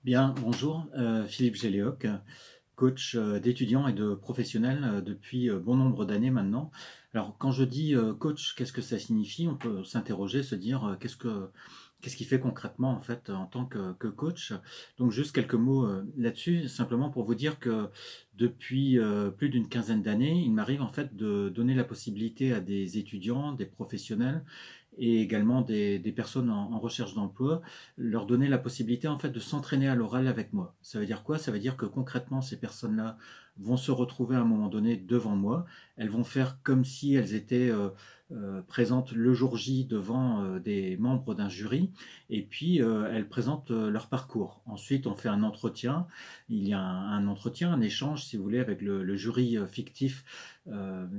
Bien, bonjour, Philippe Géléoc, coach d'étudiants et de professionnels depuis bon nombre d'années maintenant. Alors, quand je dis coach, qu'est-ce que ça signifie? On peut s'interroger, se dire qu'est-ce qui fait concrètement en fait en tant que coach. Donc, juste quelques mots là-dessus, simplement pour vous dire que depuis plus d'une quinzaine d'années, il m'arrive en fait de donner la possibilité à des étudiants, des professionnels et également des personnes en recherche d'emploi, leur donner la possibilité en fait de s'entraîner à l'oral avec moi. Ça veut dire quoi? Ça veut dire que concrètement ces personnes-là vont se retrouver à un moment donné devant moi, elles vont faire comme si elles étaient présentes le jour J devant des membres d'un jury, et puis elles présentent leur parcours. Ensuite on fait un entretien, il y a un entretien, un échange si vous voulez avec le jury fictif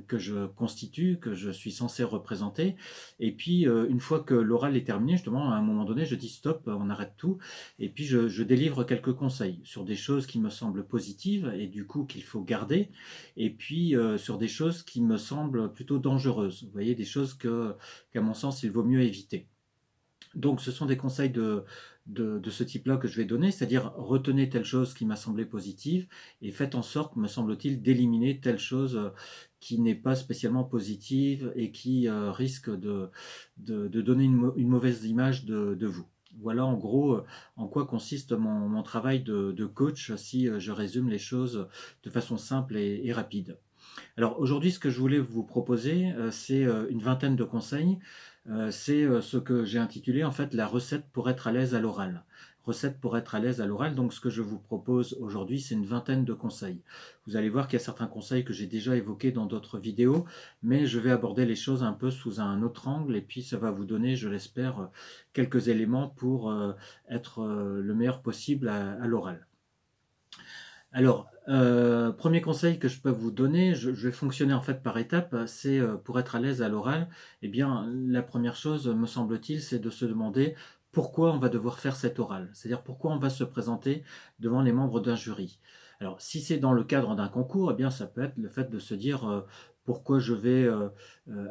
que je constitue, que je suis censé représenter. Et puis, une fois que l'oral est terminé, justement, à un moment donné, je dis stop, on arrête tout. Et puis, je délivre quelques conseils sur des choses qui me semblent positives et du coup qu'il faut garder. Et puis, sur des choses qui me semblent plutôt dangereuses. Vous voyez, des choses qu'à mon sens, il vaut mieux éviter. Donc, ce sont des conseils de ce type-là que je vais donner, c'est-à-dire retenez telle chose qui m'a semblé positive et faites en sorte, me semble-t-il, d'éliminer telle chose qui n'est pas spécialement positive et qui risque de donner une mauvaise image de vous. Voilà en gros en quoi consiste mon travail de coach si je résume les choses de façon simple et rapide. Alors aujourd'hui, ce que je voulais vous proposer, c'est une vingtaine de conseils. C'est ce que j'ai intitulé en fait la recette pour être à l'aise à l'oral. Recette pour être à l'aise à l'oral. Donc ce que je vous propose aujourd'hui, c'est une vingtaine de conseils. Vous allez voir qu'il y a certains conseils que j'ai déjà évoqués dans d'autres vidéos, mais je vais aborder les choses un peu sous un autre angle et puis ça va vous donner, je l'espère, quelques éléments pour être le meilleur possible à l'oral. Alors, premier conseil que je peux vous donner, je vais fonctionner en fait par étapes, c'est pour être à l'aise à l'oral, eh bien la première chose, me semble-t-il, c'est de se demander pourquoi on va devoir faire cet oral, c'est-à-dire pourquoi on va se présenter devant les membres d'un jury. Alors, si c'est dans le cadre d'un concours, eh bien ça peut être le fait de se dire pourquoi je vais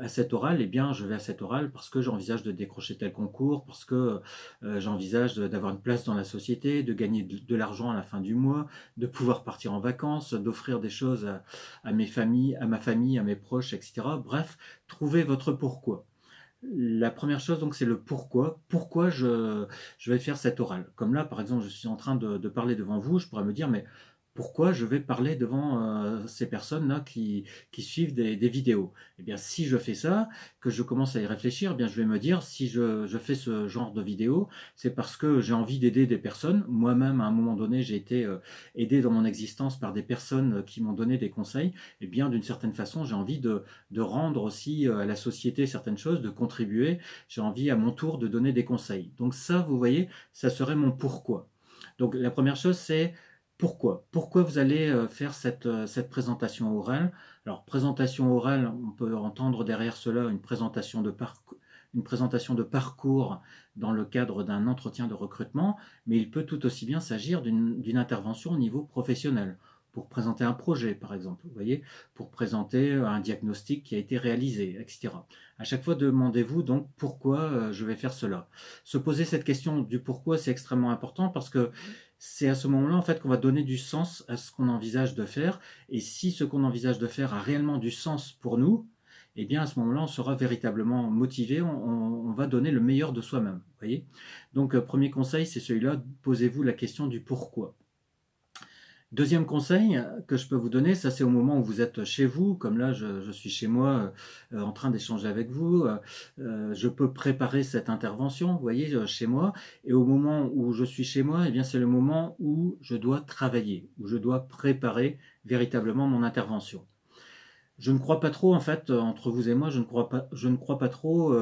à cet oral, eh bien je vais à cet oral parce que j'envisage de décrocher tel concours, parce que j'envisage d'avoir une place dans la société, de gagner de l'argent à la fin du mois, de pouvoir partir en vacances, d'offrir des choses à mes familles, à ma famille, à mes proches, etc. Bref, trouvez votre pourquoi. La première chose, donc, c'est le pourquoi. Pourquoi je vais faire cet oral. Comme là, par exemple, je suis en train de parler devant vous, je pourrais me dire, mais pourquoi je vais parler devant ces personnes-là qui suivent des vidéos? Eh bien, si je fais ça, que je commence à y réfléchir, eh bien, je vais me dire, si je fais ce genre de vidéo, c'est parce que j'ai envie d'aider des personnes. Moi-même, à un moment donné, j'ai été aidé dans mon existence par des personnes qui m'ont donné des conseils. Eh bien, d'une certaine façon, j'ai envie de rendre aussi à la société certaines choses, de contribuer. J'ai envie à mon tour de donner des conseils. Donc ça, vous voyez, ça serait mon pourquoi. Donc la première chose, c'est pourquoi. Pourquoi vous allez faire cette présentation orale? Alors, présentation orale, on peut entendre derrière cela une présentation de parcours dans le cadre d'un entretien de recrutement, mais il peut tout aussi bien s'agir d'une intervention au niveau professionnel pour présenter un projet, par exemple, vous voyez, pour présenter un diagnostic qui a été réalisé, etc. À chaque fois, demandez-vous donc pourquoi je vais faire cela. Se poser cette question du pourquoi, c'est extrêmement important parce que c'est à ce moment-là en fait qu'on va donner du sens à ce qu'on envisage de faire. Et si ce qu'on envisage de faire a réellement du sens pour nous, eh bien à ce moment-là, on sera véritablement motivé, on va donner le meilleur de soi-même. Voyez. Donc, premier conseil, c'est celui-là, posez-vous la question du pourquoi. Deuxième conseil que je peux vous donner, ça c'est au moment où vous êtes chez vous, comme là je suis chez moi en train d'échanger avec vous, je peux préparer cette intervention, vous voyez, chez moi, et au moment où je suis chez moi, eh bien c'est le moment où je dois travailler, où je dois préparer véritablement mon intervention. Je ne crois pas trop, en fait, entre vous et moi, je ne crois pas trop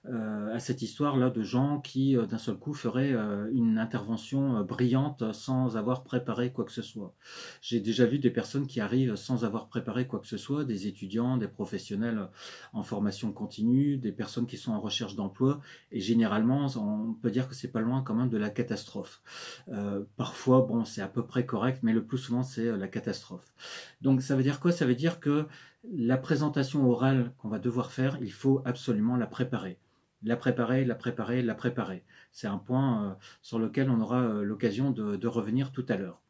à cette histoire-là de gens qui, d'un seul coup, feraient une intervention brillante sans avoir préparé quoi que ce soit. J'ai déjà vu des personnes qui arrivent sans avoir préparé quoi que ce soit, des étudiants, des professionnels en formation continue, des personnes qui sont en recherche d'emploi, et généralement, on peut dire que c'est pas loin quand même de la catastrophe. Parfois, bon, c'est à peu près correct, mais le plus souvent, c'est la catastrophe. Donc, ça veut dire quoi? Ça veut dire que la présentation orale qu'on va devoir faire, il faut absolument la préparer. la préparer, la préparer, la préparer. C'est un point sur lequel on aura l'occasion de revenir tout à l'heure.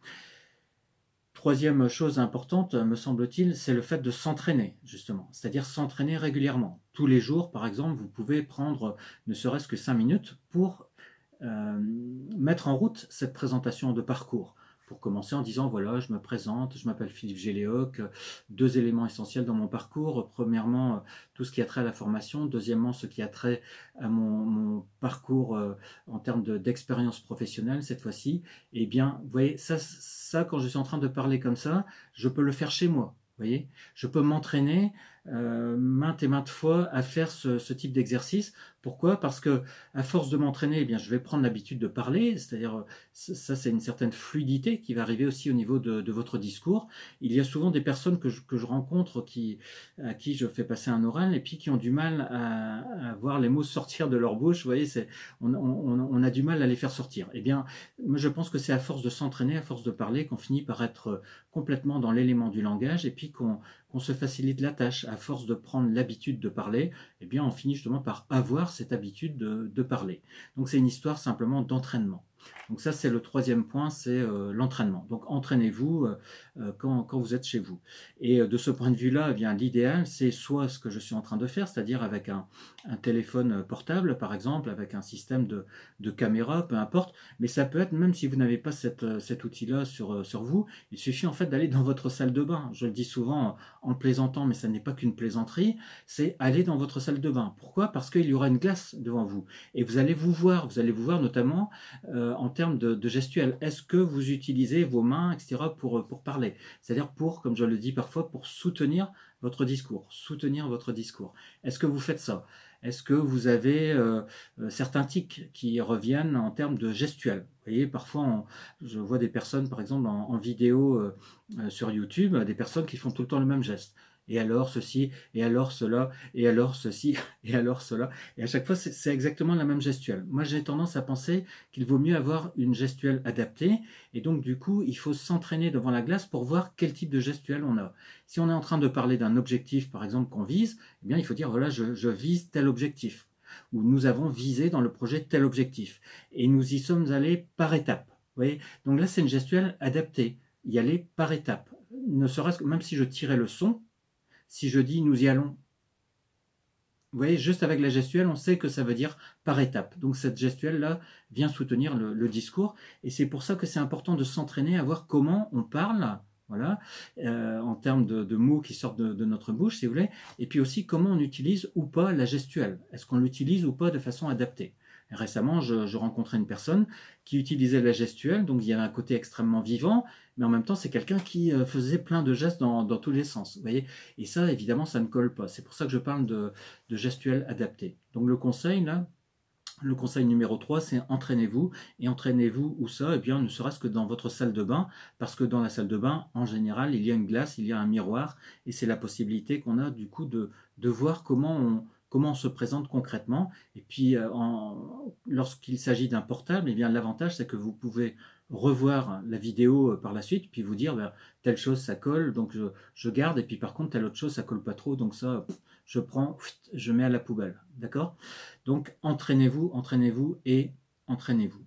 Troisième chose importante, me semble-t-il, c'est le fait de s'entraîner, justement. C'est-à-dire s'entraîner régulièrement. Tous les jours, par exemple, vous pouvez prendre ne serait-ce que 5 minutes pour mettre en route cette présentation de parcours. Pour commencer en disant, voilà, je me présente, je m'appelle Philippe Géléoc, 2 éléments essentiels dans mon parcours. Premièrement, tout ce qui a trait à la formation. Deuxièmement, ce qui a trait à mon parcours en termes d'expérience professionnelle, cette fois-ci. Eh bien, vous voyez, ça, quand je suis en train de parler comme ça, je peux le faire chez moi. Vous voyez, je peux m'entraîner maintes et maintes fois à faire ce type d'exercice. Pourquoi? Parce que à force de m'entraîner, eh bien, je vais prendre l'habitude de parler, c'est-à-dire ça, c'est une certaine fluidité qui va arriver aussi au niveau de votre discours. Il y a souvent des personnes que je rencontre à qui je fais passer un oral et puis qui ont du mal à voir les mots sortir de leur bouche. Vous voyez, on a du mal à les faire sortir. Eh bien, moi, je pense que c'est à force de s'entraîner, à force de parler, qu'on finit par être complètement dans l'élément du langage et puis qu'on se facilite la tâche. À force de prendre l'habitude de parler, eh bien, on finit justement par avoir cette habitude de parler. Donc, c'est une histoire simplement d'entraînement. Donc ça, c'est le troisième point, c'est l'entraînement. Donc entraînez-vous quand vous êtes chez vous. Et de ce point de vue-là, eh bien l'idéal, c'est soit ce que je suis en train de faire, c'est-à-dire avec un téléphone portable, par exemple, avec un système de caméra, peu importe, mais ça peut être, même si vous n'avez pas cet outil-là sur vous, il suffit en fait d'aller dans votre salle de bain. Je le dis souvent en plaisantant, mais ça n'est pas qu'une plaisanterie, c'est aller dans votre salle de bain. Pourquoi? Parce qu'il y aura une glace devant vous. Et vous allez vous voir notamment en termes de gestuelle. Est-ce que vous utilisez vos mains, etc. pour parler? C'est-à-dire pour, comme je le dis parfois, pour soutenir votre discours. Soutenir votre discours. Est-ce que vous faites ça? Est-ce que vous avez certains tics qui reviennent en termes de gestuelle? Vous voyez, parfois, je vois des personnes, par exemple, en vidéo sur YouTube, des personnes qui font tout le temps le même geste. Et alors ceci, et alors cela, et alors ceci, et alors cela. Et à chaque fois, c'est exactement la même gestuelle. Moi, j'ai tendance à penser qu'il vaut mieux avoir une gestuelle adaptée. Et donc, du coup, il faut s'entraîner devant la glace pour voir quel type de gestuelle on a. Si on est en train de parler d'un objectif, par exemple, qu'on vise, eh bien, il faut dire, voilà, je vise tel objectif. Ou nous avons visé dans le projet tel objectif. Et nous y sommes allés par étapes. Vous voyez? Donc là, c'est une gestuelle adaptée. Y aller par étapes. Ne serait-ce que, même si je tirais le son, si je dis nous y allons, vous voyez, juste avec la gestuelle, on sait que ça veut dire par étape. Donc cette gestuelle-là vient soutenir le discours. Et c'est pour ça que c'est important de s'entraîner à voir comment on parle, voilà, en termes de mots qui sortent de notre bouche, si vous voulez. Et puis aussi comment on utilise ou pas la gestuelle. Est-ce qu'on l'utilise ou pas de façon adaptée? Récemment, je rencontrais une personne qui utilisait la gestuelle, donc il y avait un côté extrêmement vivant, mais en même temps, c'est quelqu'un qui faisait plein de gestes dans tous les sens. Vous voyez? Et ça, évidemment, ça ne colle pas. C'est pour ça que je parle de gestuelle adaptée. Donc le conseil, là, le conseil numéro 3, c'est entraînez-vous. Et entraînez-vous où ça? Eh bien, ne serait-ce que dans votre salle de bain, parce que dans la salle de bain, en général, il y a une glace, il y a un miroir, et c'est la possibilité qu'on a du coup de voir comment on se présente concrètement. Et puis, lorsqu'il s'agit d'un portable, eh bien, l'avantage, c'est que vous pouvez revoir la vidéo par la suite, puis vous dire, ben, telle chose, ça colle, donc je garde, et puis par contre, telle autre chose, ça colle pas trop, donc ça, je prends, je mets à la poubelle. D'accord? Donc, entraînez-vous, entraînez-vous et entraînez-vous.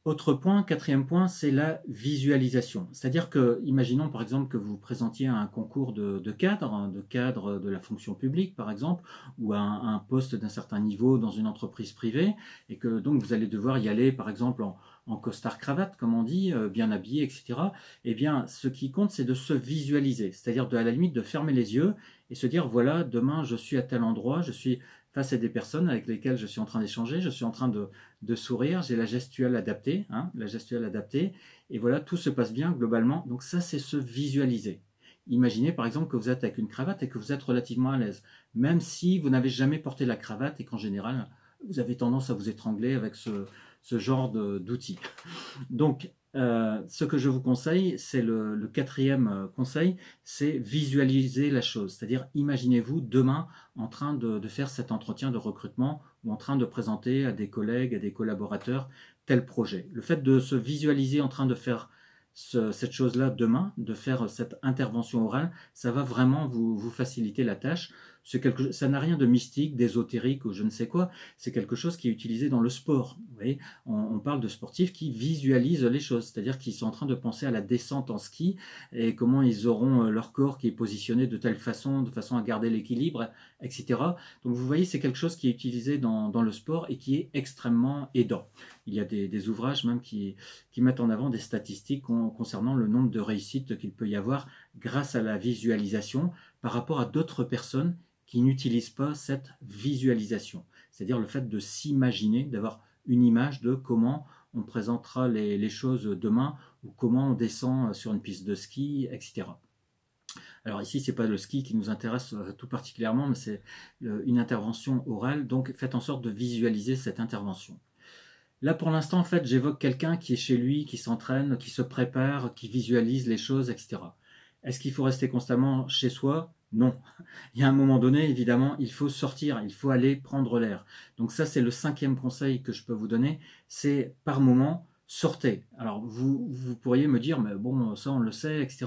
Autre point, quatrième point, c'est la visualisation. C'est-à-dire que, imaginons par exemple que vous présentiez à un concours de cadre de la fonction publique par exemple, ou à un poste d'un certain niveau dans une entreprise privée, et que donc vous allez devoir y aller par exemple en costard-cravate, comme on dit, bien habillé, etc. Eh bien, ce qui compte, c'est de se visualiser, c'est-à-dire à la limite de fermer les yeux et se dire, voilà, demain je suis à tel endroit, je suis face à des personnes avec lesquelles je suis en train d'échanger, je suis en train de sourire, j'ai la gestuelle adaptée, la gestuelle adaptée, et voilà, tout se passe bien globalement. Donc ça, c'est se visualiser. Imaginez par exemple que vous êtes avec une cravate et que vous êtes relativement à l'aise, même si vous n'avez jamais porté la cravate et qu'en général, vous avez tendance à vous étrangler avec ce genre d'outils. Donc, ce que je vous conseille, c'est le quatrième conseil, c'est visualiser la chose. C'est-à-dire, imaginez-vous demain en train de faire cet entretien de recrutement ou en train de présenter à des collègues, à des collaborateurs tel projet. Le fait de se visualiser en train de faire cette chose-là demain, de faire cette intervention orale, ça va vraiment vous faciliter la tâche. ça n'a rien de mystique, d'ésotérique ou je ne sais quoi. C'est quelque chose qui est utilisé dans le sport. Vous voyez, on parle de sportifs qui visualisent les choses, c'est-à-dire qu'ils sont en train de penser à la descente en ski et comment ils auront leur corps qui est positionné de telle façon, de façon à garder l'équilibre, etc. Donc vous voyez, c'est quelque chose qui est utilisé dans le sport et qui est extrêmement aidant. Il y a des ouvrages même qui mettent en avant des statistiques concernant le nombre de réussites qu'il peut y avoir grâce à la visualisation par rapport à d'autres personnes qui n'utilisent pas cette visualisation. C'est-à-dire le fait de s'imaginer, d'avoir une image de comment on présentera les choses demain ou comment on descend sur une piste de ski, etc. Alors ici, ce n'est pas le ski qui nous intéresse tout particulièrement, mais c'est une intervention orale, donc faites en sorte de visualiser cette intervention. Là, pour l'instant, en fait, j'évoque quelqu'un qui est chez lui, qui s'entraîne, qui se prépare, qui visualise les choses, etc. Est-ce qu'il faut rester constamment chez soi? Non. Il y a un moment donné, évidemment, il faut sortir, il faut aller prendre l'air. Donc ça, c'est le 5e conseil que je peux vous donner, c'est par moment, sortez. Alors, vous pourriez me dire, mais bon, ça on le sait, etc.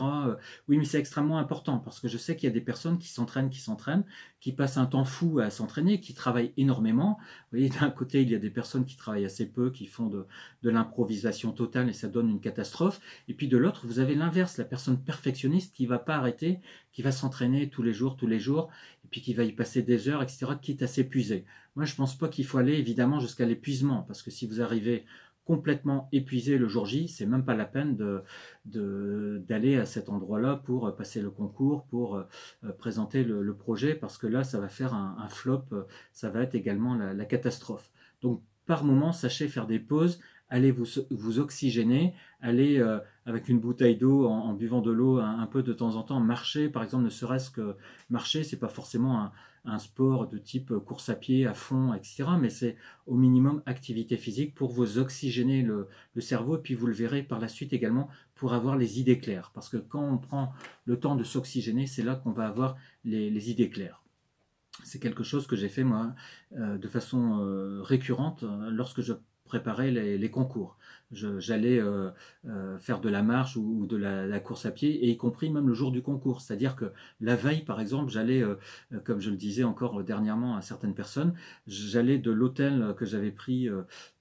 Oui, mais c'est extrêmement important, parce que je sais qu'il y a des personnes qui s'entraînent, qui passent un temps fou à s'entraîner, qui travaillent énormément. Vous voyez, d'un côté, il y a des personnes qui travaillent assez peu, qui font de l'improvisation totale, et ça donne une catastrophe. Et puis de l'autre, vous avez l'inverse, la personne perfectionniste qui ne va pas arrêter, qui va s'entraîner tous les jours, et puis qui va y passer des heures, etc., quitte à s'épuiser. Moi, je ne pense pas qu'il faut aller, évidemment, jusqu'à l'épuisement, parce que si vous arrivez complètement épuisé le jour J, c'est même pas la peine d'aller à cet endroit-là pour passer le concours, pour présenter le projet, parce que là, ça va faire un flop, ça va être également la catastrophe. Donc, par moment, sachez faire des pauses, allez vous oxygéner, allez avec une bouteille d'eau, en buvant de l'eau un peu de temps en temps, marcher, par exemple, ne serait-ce que marcher, c'est pas forcément un sport de type course à pied à fond, etc. Mais c'est au minimum activité physique pour vous oxygéner le cerveau, et puis vous le verrez par la suite également pour avoir les idées claires. Parce que quand on prend le temps de s'oxygéner, c'est là qu'on va avoir les idées claires. C'est quelque chose que j'ai fait moi de façon récurrente lorsque je préparais les concours. J'allais faire de la marche ou de la course à pied, et y compris même le jour du concours. C'est-à-dire que la veille, par exemple, j'allais, comme je le disais encore dernièrement à certaines personnes, j'allais de l'hôtel que j'avais pris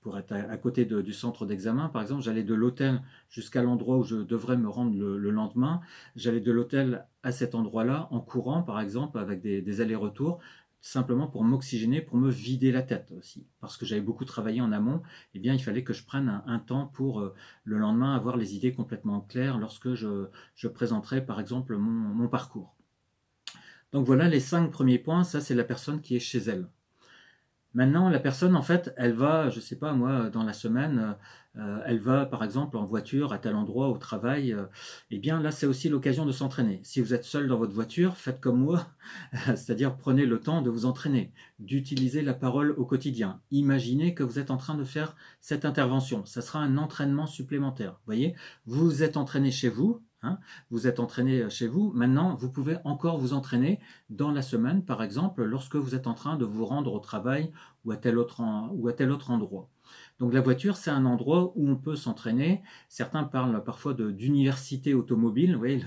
pour être à côté du centre d'examen, par exemple, j'allais de l'hôtel jusqu'à l'endroit où je devrais me rendre le lendemain. J'allais de l'hôtel à cet endroit-là en courant, par exemple, avec des allers-retours, simplement pour m'oxygéner, pour me vider la tête aussi. Parce que j'avais beaucoup travaillé en amont, eh bien, il fallait que je prenne un temps pour le lendemain avoir les idées complètement claires lorsque je présenterai, par exemple, mon parcours. Donc voilà les 5 premiers points, ça c'est la personne qui est chez elle. Maintenant, la personne, en fait, elle va, je ne sais pas, moi, dans la semaine, elle va, par exemple, en voiture à tel endroit au travail. Eh bien, là, c'est aussi l'occasion de s'entraîner. Si vous êtes seul dans votre voiture, faites comme moi, c'est-à-dire prenez le temps de vous entraîner, d'utiliser la parole au quotidien. Imaginez que vous êtes en train de faire cette intervention. Ça sera un entraînement supplémentaire. Vous voyez, vous êtes entraîné chez vous. Vous êtes entraîné chez vous, maintenant vous pouvez encore vous entraîner dans la semaine, par exemple, lorsque vous êtes en train de vous rendre au travail ou à tel autre endroit. Donc la voiture, c'est un endroit où on peut s'entraîner. Certains parlent parfois d'université automobile. Vous voyez,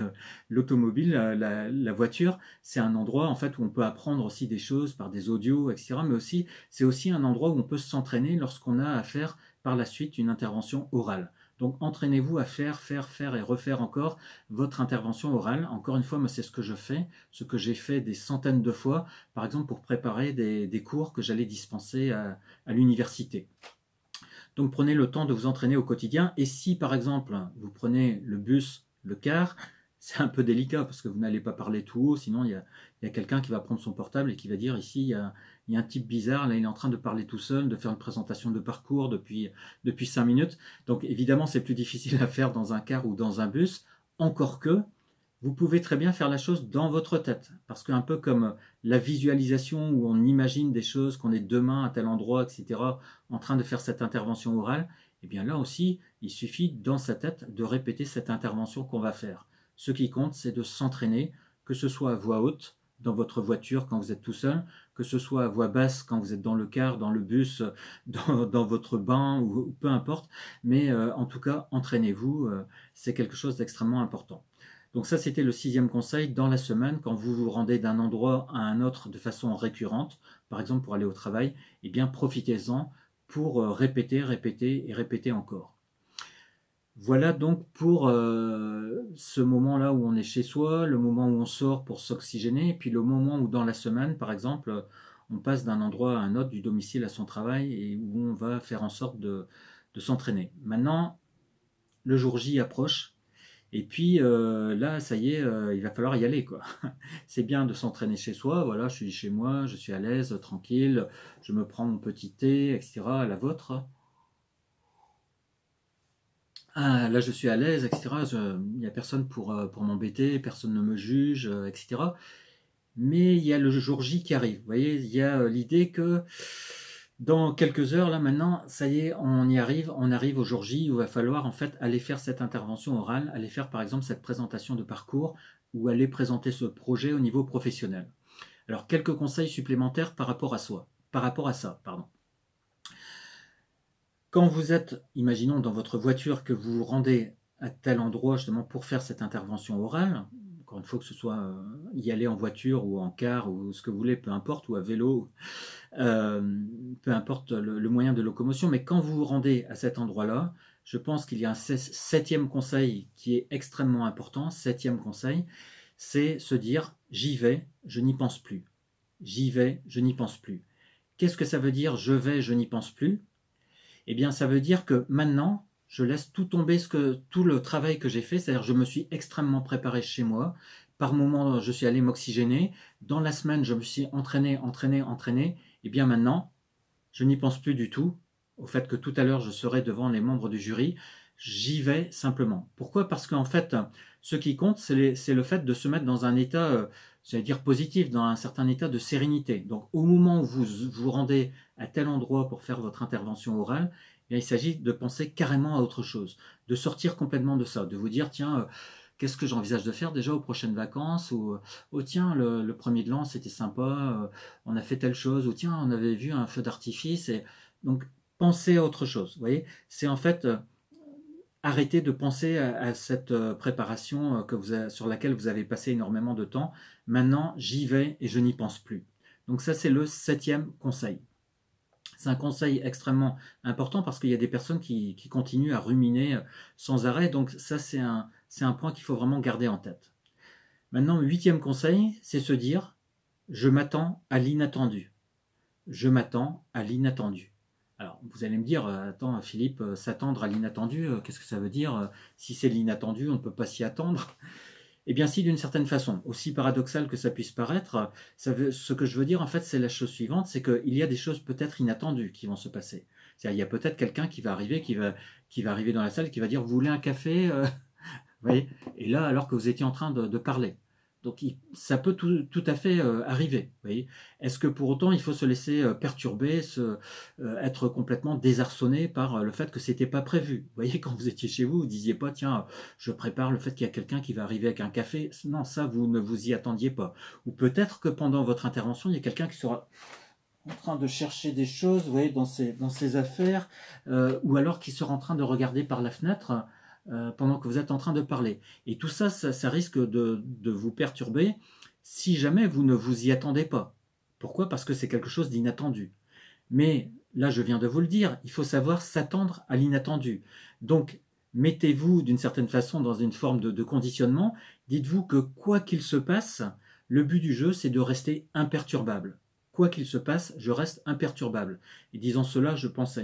l'automobile, la voiture, c'est un endroit en fait où on peut apprendre aussi des choses par des audios, etc. Mais aussi, c'est aussi un endroit où on peut s'entraîner lorsqu'on a à faire par la suite une intervention orale. Donc entraînez-vous à faire et refaire encore votre intervention orale. Encore une fois, moi c'est ce que je fais, ce que j'ai fait des centaines de fois, par exemple pour préparer des cours que j'allais dispenser à l'université. Donc prenez le temps de vous entraîner au quotidien, et si par exemple vous prenez le bus, le car, c'est un peu délicat parce que vous n'allez pas parler tout haut, sinon il y a quelqu'un qui va prendre son portable et qui va dire ici il y a un type bizarre, là il est en train de parler tout seul, de faire une présentation de parcours depuis 5 minutes. Donc évidemment c'est plus difficile à faire dans un car ou dans un bus, encore que vous pouvez très bien faire la chose dans votre tête. Parce qu'un peu comme la visualisation où on imagine des choses, qu'on est demain à tel endroit, etc., en train de faire cette intervention orale, et bien là aussi, il suffit dans sa tête de répéter cette intervention qu'on va faire. Ce qui compte, c'est de s'entraîner, que ce soit à voix haute, dans votre voiture quand vous êtes tout seul, que ce soit à voix basse quand vous êtes dans le car, dans le bus, dans votre bain, ou peu importe. Mais en tout cas, entraînez-vous, c'est quelque chose d'extrêmement important. Donc ça, c'était le 6e conseil dans la semaine, quand vous vous rendez d'un endroit à un autre de façon récurrente, par exemple pour aller au travail, eh bien profitez-en pour répéter, répéter et répéter encore. Voilà donc pour ce moment-là où on est chez soi, le moment où on sort pour s'oxygéner, et puis le moment où dans la semaine, par exemple, on passe d'un endroit à un autre, du domicile à son travail, et où on va faire en sorte de s'entraîner. Maintenant, le jour J approche, et puis là, ça y est, il va falloir y aller, quoi. C'est bien de s'entraîner chez soi, voilà, je suis chez moi, je suis à l'aise, tranquille, je me prends mon petit thé, etc., à la vôtre. Ah, là, je suis à l'aise, etc. Il n'y a personne pour m'embêter, personne ne me juge, etc. Mais il y a le jour J qui arrive. Vous voyez, il y a l'idée que dans quelques heures, là maintenant, ça y est, on arrive au jour J où il va falloir en fait aller faire cette intervention orale, aller faire par exemple cette présentation de parcours ou aller présenter ce projet au niveau professionnel. Alors, quelques conseils supplémentaires par rapport à ça, pardon. Quand vous êtes, imaginons dans votre voiture que vous vous rendez à tel endroit justement pour faire cette intervention orale, encore une fois que ce soit y aller en voiture ou en car ou ce que vous voulez, peu importe, ou à vélo, peu importe le moyen de locomotion, mais quand vous vous rendez à cet endroit-là, je pense qu'il y a un 7e conseil qui est extrêmement important. 7e conseil, c'est se dire j'y vais, je n'y pense plus. J'y vais, je n'y pense plus. Qu'est-ce que ça veut dire je vais, je n'y pense plus? Eh bien, ça veut dire que maintenant, je laisse tout tomber, tout le travail que j'ai fait, c'est-à-dire je me suis extrêmement préparé chez moi. Par moments, je suis allé m'oxygéner. Dans la semaine, je me suis entraîné. Eh bien, maintenant, je n'y pense plus du tout au fait que tout à l'heure, je serai devant les membres du jury. J'y vais simplement. Pourquoi? Parce qu'en fait, ce qui compte, c'est le fait de se mettre dans un état, j'allais dire positif, dans un certain état de sérénité. Donc, au moment où vous vous rendez à tel endroit pour faire votre intervention orale, eh bien, il s'agit de penser carrément à autre chose, de sortir complètement de ça, de vous dire, tiens, qu'est-ce que j'envisage de faire déjà aux prochaines vacances, ou oh tiens, le premier de l'an, c'était sympa, on a fait telle chose, ou tiens, on avait vu un feu d'artifice, et donc, pensez à autre chose, vous voyez, c'est en fait arrêtez de penser à cette préparation sur laquelle vous avez passé énormément de temps. Maintenant, j'y vais et je n'y pense plus. Donc ça, c'est le 7e conseil. C'est un conseil extrêmement important parce qu'il y a des personnes qui continuent à ruminer sans arrêt. Donc ça, c'est un point qu'il faut vraiment garder en tête. Maintenant, le 8e conseil, c'est se dire « je m'attends à l'inattendu ». Je m'attends à l'inattendu. Alors, vous allez me dire, attends Philippe, s'attendre à l'inattendu, qu'est-ce que ça veut dire? Si c'est l'inattendu, on ne peut pas s'y attendre. Eh bien si, d'une certaine façon, aussi paradoxal que ça puisse paraître, ce que je veux dire en fait, c'est la chose suivante, c'est qu'il y a des choses peut-être inattendues qui vont se passer. C'est-à-dire, il y a peut-être quelqu'un qui va arriver, qui va arriver dans la salle, qui va dire, vous voulez un café? Vous voyez? Et là, alors que vous étiez en train de parler. Donc ça peut tout à fait arriver. Est-ce que pour autant il faut se laisser perturber, être complètement désarçonné par le fait que c'était pas prévu? Vous voyez, quand vous étiez chez vous, vous disiez pas tiens, je prépare le fait qu'il y a quelqu'un qui va arriver avec un café. Non, ça vous ne vous y attendiez pas. Ou peut-être que pendant votre intervention, il y a quelqu'un qui sera en train de chercher des choses, vous voyez, dans ses affaires, ou alors qui sera en train de regarder par la fenêtre pendant que vous êtes en train de parler. Et tout ça, ça risque de vous perturber si jamais vous ne vous y attendez pas. Pourquoi? Parce que c'est quelque chose d'inattendu. Mais là, je viens de vous le dire, il faut savoir s'attendre à l'inattendu. Donc, mettez-vous d'une certaine façon dans une forme de conditionnement. Dites-vous que quoi qu'il se passe, le but du jeu, c'est de rester imperturbable. Quoi qu'il se passe, je reste imperturbable. Et disant cela, je pense à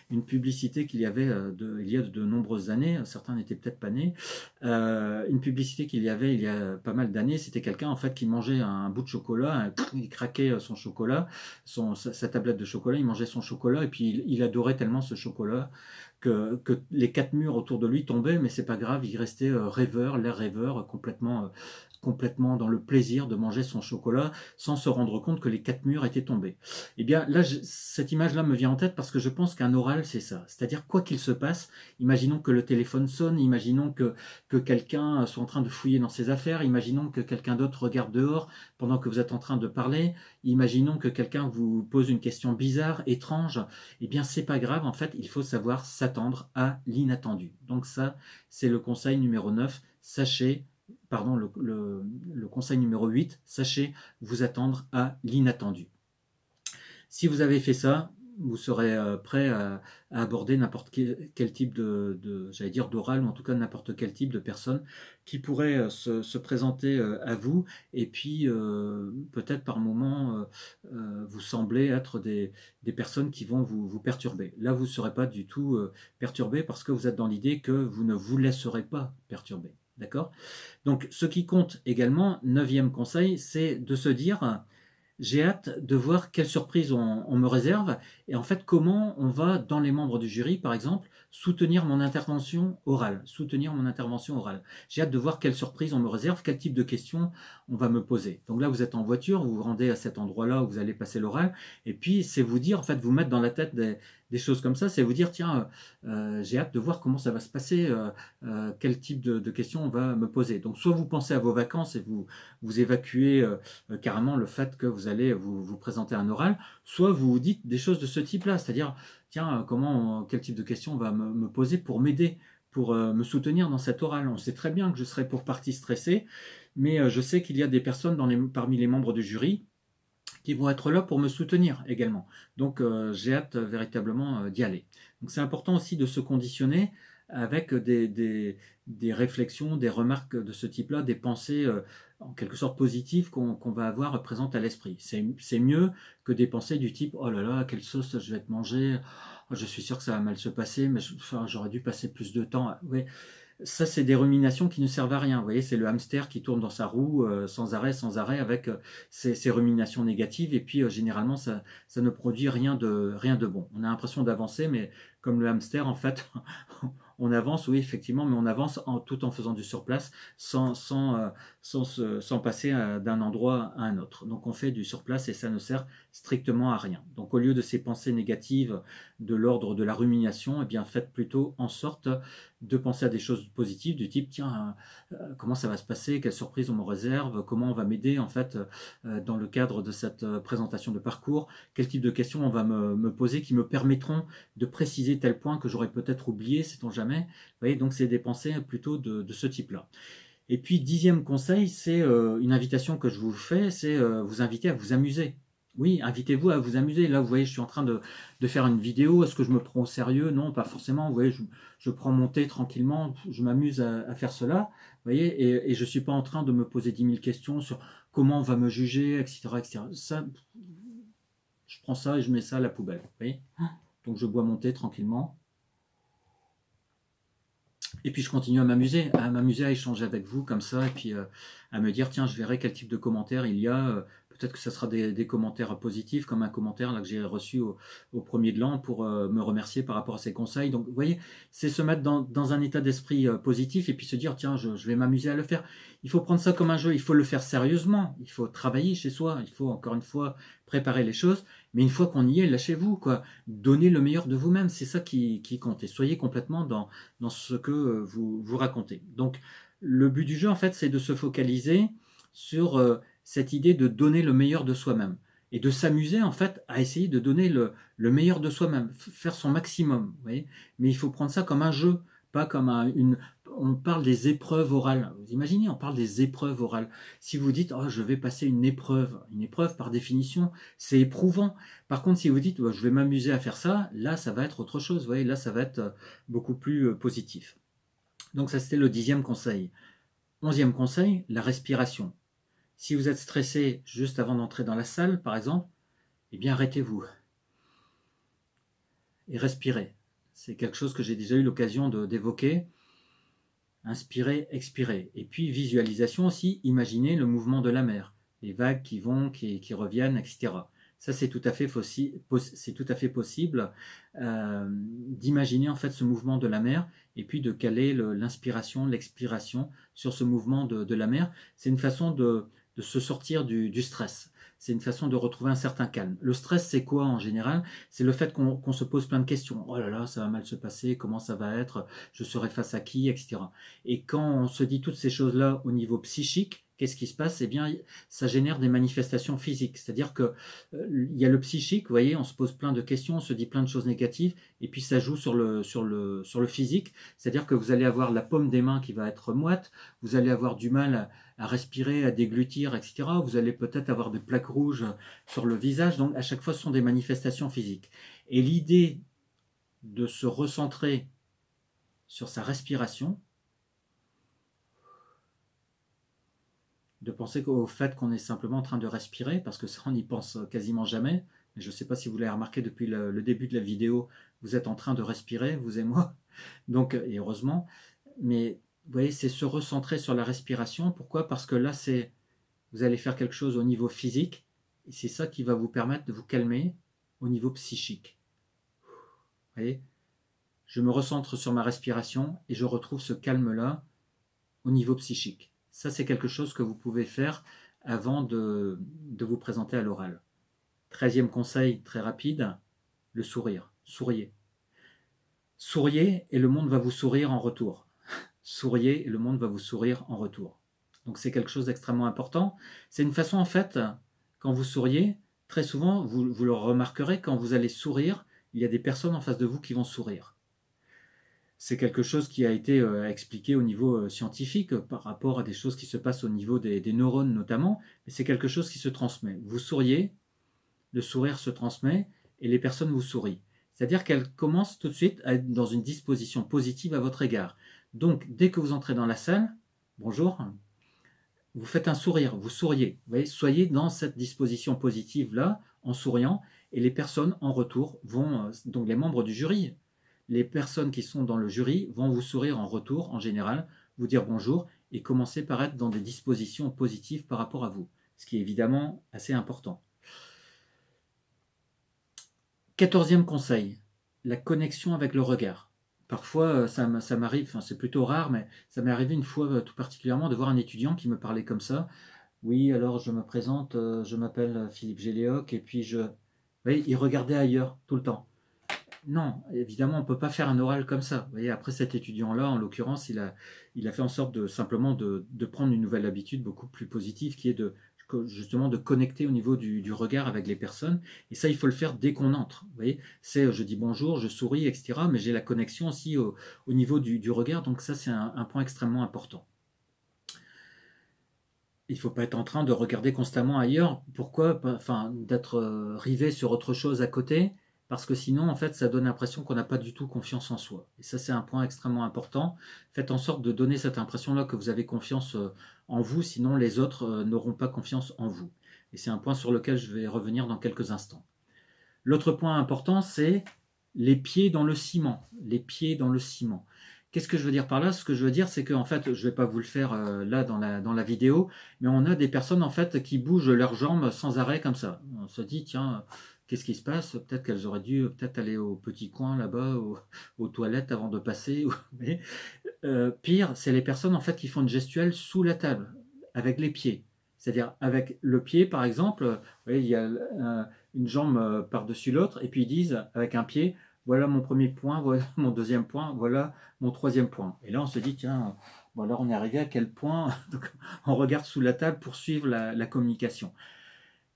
une publicité qu'il y avait il y a de nombreuses années, certains n'étaient peut-être pas nés, une publicité qu'il y avait il y a pas mal d'années, c'était quelqu'un en fait qui mangeait un bout de chocolat, il craquait son chocolat, sa tablette de chocolat, il mangeait son chocolat et puis il adorait tellement ce chocolat que les 4 murs autour de lui tombaient, mais c'est pas grave, il restait rêveur, l'air rêveur, complètement dans le plaisir de manger son chocolat sans se rendre compte que les 4 murs étaient tombés. Et bien là, cette image-là me vient en tête parce que je pense qu'un oral, c'est ça. C'est-à-dire, quoi qu'il se passe, imaginons que le téléphone sonne, imaginons que quelqu'un soit en train de fouiller dans ses affaires, imaginons que quelqu'un d'autre regarde dehors pendant que vous êtes en train de parler, imaginons que quelqu'un vous pose une question bizarre, étrange, eh bien c'est pas grave, en fait, il faut savoir s'attendre à l'inattendu. Donc ça, c'est le conseil numéro 9, sachez pardon, le conseil numéro 8, sachez vous attendre à l'inattendu. Si vous avez fait ça, vous serez prêt à aborder n'importe quel type j'allais dire d'oral, ou en tout cas n'importe quel type de personne qui pourrait se présenter à vous, et puis peut-être par moment vous semblez être des personnes qui vont vous perturber. Là, vous ne serez pas du tout perturbé parce que vous êtes dans l'idée que vous ne vous laisserez pas perturber. D'accord? Donc, ce qui compte également, 9e conseil, c'est de se dire... J'ai hâte de voir quelle surprise on me réserve et en fait comment on va, dans les membres du jury par exemple, soutenir mon intervention orale. J'ai hâte de voir quelle surprise on me réserve, quel type de questions on va me poser. Donc là vous êtes en voiture, vous vous rendez à cet endroit-là où vous allez passer l'oral et puis c'est vous dire, en fait vous mettre dans la tête des choses comme ça, c'est vous dire tiens j'ai hâte de voir comment ça va se passer, quel type de questions on va me poser. Donc soit vous pensez à vos vacances et vous évacuez carrément le fait que vous allez vous présenter un oral, soit vous vous dites des choses de ce type-là, c'est-à-dire tiens quel type de questions on va me poser pour m'aider, pour me soutenir dans cet oral. On sait très bien que je serai pour partie stressé, mais je sais qu'il y a des personnes parmi les membres du jury qui vont être là pour me soutenir également. Donc j'ai hâte véritablement d'y aller. Donc c'est important aussi de se conditionner avec des réflexions, des remarques de ce type-là, des pensées en quelque sorte positives qu'on va avoir présentes à l'esprit. C'est mieux que des pensées du type « Oh là là, quelle sauce je vais te manger, oh, je suis sûr que ça va mal se passer, mais j'aurais dû passer plus de temps. » Ouais. Ça, c'est des ruminations qui ne servent à rien. Vous voyez, c'est le hamster qui tourne dans sa roue sans arrêt, avec ces ruminations négatives. Et puis, généralement, ça ne produit rien de bon. On a l'impression d'avancer, mais comme le hamster, en fait, on avance, oui, effectivement, mais on avance tout en faisant du surplace, sans passer d'un endroit à un autre. Donc, on fait du surplace et ça ne sert strictement à rien. Donc, au lieu de ces pensées négatives de l'ordre de la rumination, eh bien, faites plutôt en sorte de penser à des choses positives du type tiens comment ça va se passer, quelle surprise on me réserve, comment on va m'aider en fait dans le cadre de cette présentation de parcours, quel type de questions on va me poser qui me permettront de préciser tel point que j'aurais peut-être oublié, sait-on jamais. Vous voyez, donc c'est des pensées plutôt de ce type là. Et puis 10e conseil, c'est une invitation que je vous fais, c'est vous inviter à vous amuser. Oui, invitez-vous à vous amuser. Là, vous voyez, je suis en train de faire une vidéo. Est-ce que je me prends au sérieux? Non, pas forcément. Vous voyez, je prends mon thé tranquillement. Je m'amuse à faire cela. Vous voyez, et je ne suis pas en train de me poser 10 000 questions sur comment on va me juger, etc., etc. Ça, je prends ça et je mets ça à la poubelle. Vous voyez? Donc, je bois mon thé tranquillement. Et puis je continue à m'amuser, à échanger avec vous comme ça, et puis à me dire, tiens, je verrai quel type de commentaires il y a. Peut-être que ce sera des commentaires positifs, comme un commentaire là, que j'ai reçu au premier de l'an pour me remercier par rapport à ces conseils. Donc vous voyez, c'est se mettre dans un état d'esprit positif et puis se dire, tiens, je vais m'amuser à le faire. Il faut prendre ça comme un jeu, il faut le faire sérieusement, il faut travailler chez soi, il faut encore une fois préparer les choses. Mais une fois qu'on y est, lâchez-vous, quoi. Donnez le meilleur de vous-même, c'est ça qui compte. Et soyez complètement dans ce que vous racontez. Donc, le but du jeu, en fait, c'est de se focaliser sur cette idée de donner le meilleur de soi-même. Et de s'amuser, en fait, à essayer de donner le meilleur de soi-même, faire son maximum. Vous voyez. Mais il faut prendre ça comme un jeu, pas comme on parle des épreuves orales. Vous imaginez, on parle des épreuves orales. Si vous dites, oh, je vais passer une épreuve par définition, c'est éprouvant. Par contre, si vous dites, oh, je vais m'amuser à faire ça, là, ça va être autre chose. Vous voyez, là, ça va être beaucoup plus positif. Donc ça, c'était le 10e conseil. 11e conseil, la respiration. Si vous êtes stressé juste avant d'entrer dans la salle, par exemple, eh bien, arrêtez-vous et respirez. C'est quelque chose que j'ai déjà eu l'occasion d'évoquer. Inspirez, expirez. Et puis visualisation aussi, imaginez le mouvement de la mer, les vagues qui vont, qui reviennent, etc. Ça, c'est tout à fait possible d'imaginer en fait ce mouvement de la mer et puis de caler l'inspiration, l'expiration sur ce mouvement de la mer. C'est une façon de se sortir du stress. C'est une façon de retrouver un certain calme. Le stress, c'est quoi en général? C'est le fait qu'on se pose plein de questions. Oh là là, ça va mal se passer, comment ça va être, je serai face à qui, etc. Et quand on se dit toutes ces choses-là au niveau psychique, qu'est-ce qui se passe? Eh bien, ça génère des manifestations physiques. C'est-à-dire que il y a le psychique, vous voyez, on se pose plein de questions, on se dit plein de choses négatives, et puis ça joue sur le physique. C'est-à-dire que vous allez avoir la paume des mains qui va être moite, vous allez avoir du mal à respirer, à déglutir, etc. Vous allez peut-être avoir des plaques rouges sur le visage. Donc, à chaque fois, ce sont des manifestations physiques. Et l'idée de se recentrer sur sa respiration, de penser au fait qu'on est simplement en train de respirer, parce que ça on n'y pense quasiment jamais, mais je ne sais pas si vous l'avez remarqué depuis le début de la vidéo, vous êtes en train de respirer, vous et moi, donc, et heureusement, mais vous voyez, c'est se recentrer sur la respiration. Pourquoi? Parce que là, vous allez faire quelque chose au niveau physique, et c'est ça qui va vous permettre de vous calmer au niveau psychique. Vous voyez, je me recentre sur ma respiration et je retrouve ce calme-là au niveau psychique. Ça, c'est quelque chose que vous pouvez faire avant de vous présenter à l'oral. 13e conseil, très rapide, le sourire. Souriez. Souriez et le monde va vous sourire en retour. Souriez et le monde va vous sourire en retour. Donc c'est quelque chose d'extrêmement important. C'est une façon, en fait, quand vous souriez, très souvent, vous le remarquerez, quand vous allez sourire, il y a des personnes en face de vous qui vont sourire. C'est quelque chose qui a été expliqué au niveau scientifique par rapport à des choses qui se passent au niveau des neurones notamment, mais c'est quelque chose qui se transmet. Vous souriez, le sourire se transmet et les personnes vous sourient. C'est-à-dire qu'elles commencent tout de suite à être dans une disposition positive à votre égard. Donc, dès que vous entrez dans la salle, bonjour, vous faites un sourire, vous souriez. Vous voyez, soyez dans cette disposition positive-là, en souriant, et les personnes en retour vont, donc les membres du jury, les personnes qui sont dans le jury vont vous sourire en retour, en général, vous dire bonjour, et commencer par être dans des dispositions positives par rapport à vous, ce qui est évidemment assez important. 14e conseil, la connexion avec le regard. Parfois, ça m'arrive, enfin c'est plutôt rare, mais ça m'est arrivé une fois tout particulièrement de voir un étudiant qui me parlait comme ça. Oui, alors je me présente, je m'appelle Philippe Géléoc, et puis vous voyez, il regardait ailleurs tout le temps. Non, évidemment, on ne peut pas faire un oral comme ça. Vous voyez, après cet étudiant-là, en l'occurrence, il a fait en sorte simplement de prendre une nouvelle habitude beaucoup plus positive, qui est justement de connecter au niveau du regard avec les personnes. Et ça, il faut le faire dès qu'on entre. Vous voyez, je dis bonjour, je souris, etc. Mais j'ai la connexion aussi au niveau du regard. Donc ça, c'est un point extrêmement important. Il ne faut pas être en train de regarder constamment ailleurs. Pourquoi? Enfin, d'être rivé sur autre chose à côté. Parce que sinon, en fait, ça donne l'impression qu'on n'a pas du tout confiance en soi. Et ça, c'est un point extrêmement important. Faites en sorte de donner cette impression-là que vous avez confiance en vous, sinon les autres n'auront pas confiance en vous. Et c'est un point sur lequel je vais revenir dans quelques instants. L'autre point important, c'est les pieds dans le ciment. Les pieds dans le ciment. Qu'est-ce que je veux dire par là? Ce que je veux dire, c'est qu'en fait, je ne vais pas vous le faire là dans la vidéo, mais on a des personnes en fait qui bougent leurs jambes sans arrêt comme ça. On se dit, tiens, qu'est-ce qui se passe? Peut-être qu'elles auraient dû aller au petit coin là-bas, aux toilettes avant de passer. Mais, pire, c'est les personnes en fait qui font une gestuelle sous la table, avec les pieds. C'est-à-dire avec le pied, par exemple, vous voyez, il y a une jambe par-dessus l'autre, et puis ils disent avec un pied, voilà mon premier point, voilà mon deuxième point, voilà mon troisième point. Et là, on se dit, tiens, bon, alors on est arrivé à quel point? Donc, on regarde sous la table pour suivre la communication.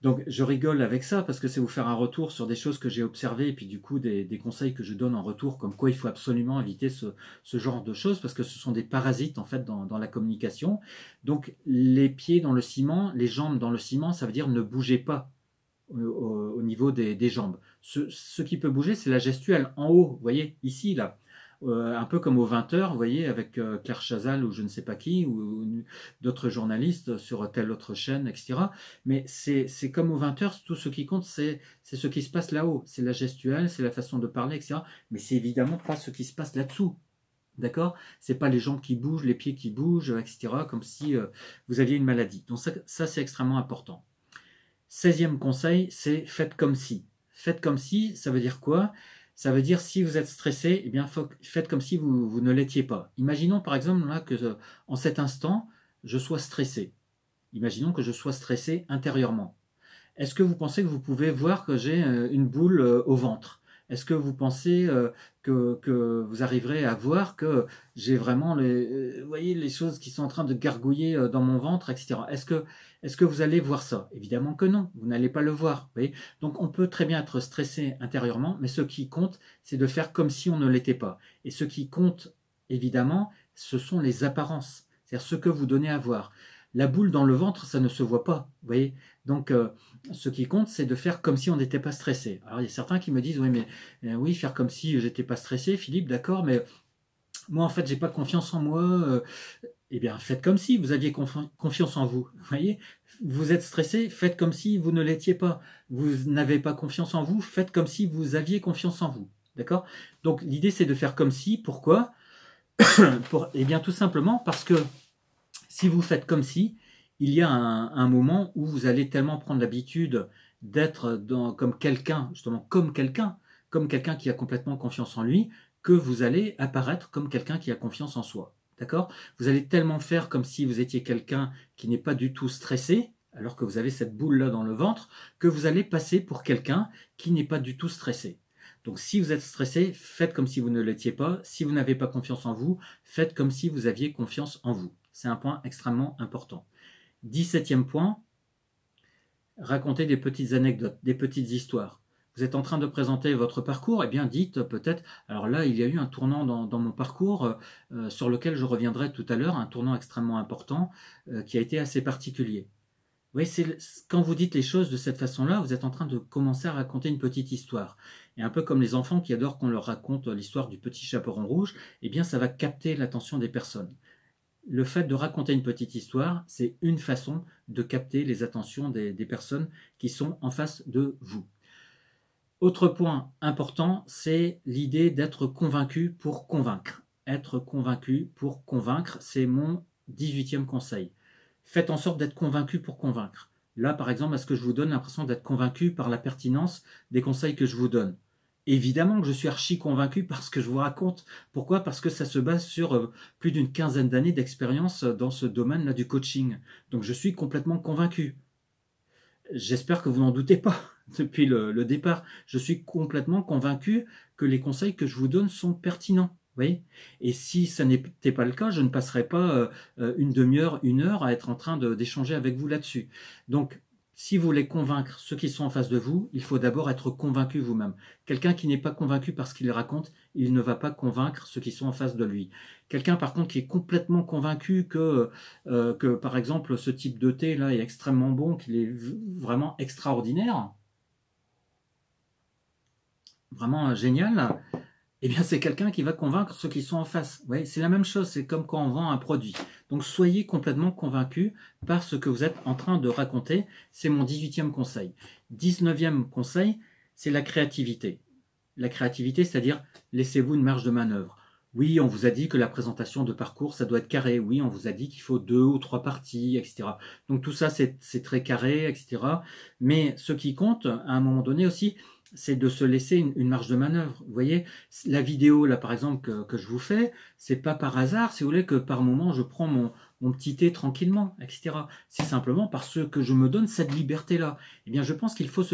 Donc, je rigole avec ça parce que c'est vous faire un retour sur des choses que j'ai observées et puis du coup des conseils que je donne en retour, comme quoi il faut absolument éviter ce genre de choses parce que ce sont des parasites en fait dans la communication. Donc, les pieds dans le ciment, les jambes dans le ciment, ça veut dire ne bougez pas au niveau des jambes. Ce qui peut bouger, c'est la gestuelle en haut, vous voyez, ici, là. Un peu comme aux 20h, vous voyez, avec Claire Chazal ou je ne sais pas qui, ou d'autres journalistes sur telle autre chaîne, etc. Mais c'est comme aux 20h, tout ce qui compte, c'est ce qui se passe là-haut. C'est la gestuelle, c'est la façon de parler, etc. Mais c'est évidemment pas ce qui se passe là-dessous. D'accord? C'est pas les jambes qui bougent, les pieds qui bougent, etc. Comme si vous aviez une maladie. Donc ça c'est extrêmement important. 16e conseil, c'est faites comme si. Faites comme si, ça veut dire quoi? Ça veut dire si vous êtes stressé, eh bien faites comme si vous ne l'étiez pas. Imaginons par exemple là que en cet instant, je sois stressé. Imaginons que je sois stressé intérieurement. Est-ce que vous pensez que vous pouvez voir que j'ai une boule au ventre? Est-ce que vous pensez que vous arriverez à voir que j'ai vraiment vous voyez, les choses qui sont en train de gargouiller dans mon ventre, etc. Est-ce que vous allez voir ça? Évidemment que non, vous n'allez pas le voir. Vous voyez, donc on peut très bien être stressé intérieurement, mais ce qui compte, c'est de faire comme si on ne l'était pas. Et ce qui compte, évidemment, ce sont les apparences, c'est-à-dire ce que vous donnez à voir. La boule dans le ventre, ça ne se voit pas, vous voyez. Donc, ce qui compte, c'est de faire comme si on n'était pas stressé. Alors, il y a certains qui me disent, oui, mais oui, faire comme si j'étais pas stressé, Philippe, d'accord, mais moi, en fait, j'ai pas confiance en moi. Eh bien, faites comme si vous aviez confiance en vous. Vous voyez, vous êtes stressé, faites comme si vous ne l'étiez pas. Vous n'avez pas confiance en vous, faites comme si vous aviez confiance en vous. D'accord? Donc, l'idée, c'est de faire comme si. Pourquoi? Eh bien, tout simplement parce que si vous faites comme si, il y a un moment où vous allez tellement prendre l'habitude d'être comme quelqu'un, justement comme quelqu'un qui a complètement confiance en lui, que vous allez apparaître comme quelqu'un qui a confiance en soi. D'accord? Vous allez tellement faire comme si vous étiez quelqu'un qui n'est pas du tout stressé, alors que vous avez cette boule-là dans le ventre, que vous allez passer pour quelqu'un qui n'est pas du tout stressé. Donc si vous êtes stressé, faites comme si vous ne l'étiez pas. Si vous n'avez pas confiance en vous, faites comme si vous aviez confiance en vous. C'est un point extrêmement important. 17e point, racontez des petites anecdotes, des petites histoires. Vous êtes en train de présenter votre parcours, eh bien dites peut-être, alors là il y a eu un tournant dans mon parcours sur lequel je reviendrai tout à l'heure, un tournant extrêmement important qui a été assez particulier. Vous voyez, quand vous dites les choses de cette façon-là, vous êtes en train de commencer à raconter une petite histoire. Et un peu comme les enfants qui adorent qu'on leur raconte l'histoire du petit chaperon rouge, eh bien ça va capter l'attention des personnes. Le fait de raconter une petite histoire, c'est une façon de capter les attentions des personnes qui sont en face de vous. Autre point important, c'est l'idée d'être convaincu pour convaincre. Être convaincu pour convaincre, c'est mon 18e conseil. Faites en sorte d'être convaincu pour convaincre. Là, par exemple, est-ce que je vous donne l'impression d'être convaincu par la pertinence des conseils que je vous donne? Évidemment que je suis archi convaincu par ce que je vous raconte. Pourquoi? Parce que ça se base sur plus d'une quinzaine d'années d'expérience dans ce domaine-là du coaching. Donc je suis complètement convaincu. J'espère que vous n'en doutez pas depuis le départ. Je suis complètement convaincu que les conseils que je vous donne sont pertinents. Vous voyez? Et si ça n'était pas le cas, je ne passerais pas une demi-heure, une heure à être en train d'échanger avec vous là-dessus. Donc, si vous voulez convaincre ceux qui sont en face de vous, il faut d'abord être convaincu vous-même. Quelqu'un qui n'est pas convaincu par ce qu'il raconte, il ne va pas convaincre ceux qui sont en face de lui. Quelqu'un par contre qui est complètement convaincu que par exemple ce type de thé là est extrêmement bon, qu'il est vraiment extraordinaire, vraiment génial, eh bien c'est quelqu'un qui va convaincre ceux qui sont en face. Ouais, c'est la même chose, c'est comme quand on vend un produit. Donc soyez complètement convaincu par ce que vous êtes en train de raconter. C'est mon 18e conseil. 19e conseil, c'est la créativité. La créativité, c'est-à-dire laissez-vous une marge de manœuvre. Oui, on vous a dit que la présentation de parcours, ça doit être carré. Oui, on vous a dit qu'il faut 2 ou 3 parties, etc. Donc tout ça, c'est très carré, etc. Mais ce qui compte, à un moment donné aussi, c'est de se laisser une marge de manœuvre. Vous voyez, la vidéo, là, par exemple, que je vous fais, c'est pas par hasard, si vous voulez, que par moment, je prends mon petit thé tranquillement, etc. C'est simplement parce que je me donne cette liberté-là. Eh bien, je pense qu'il faut se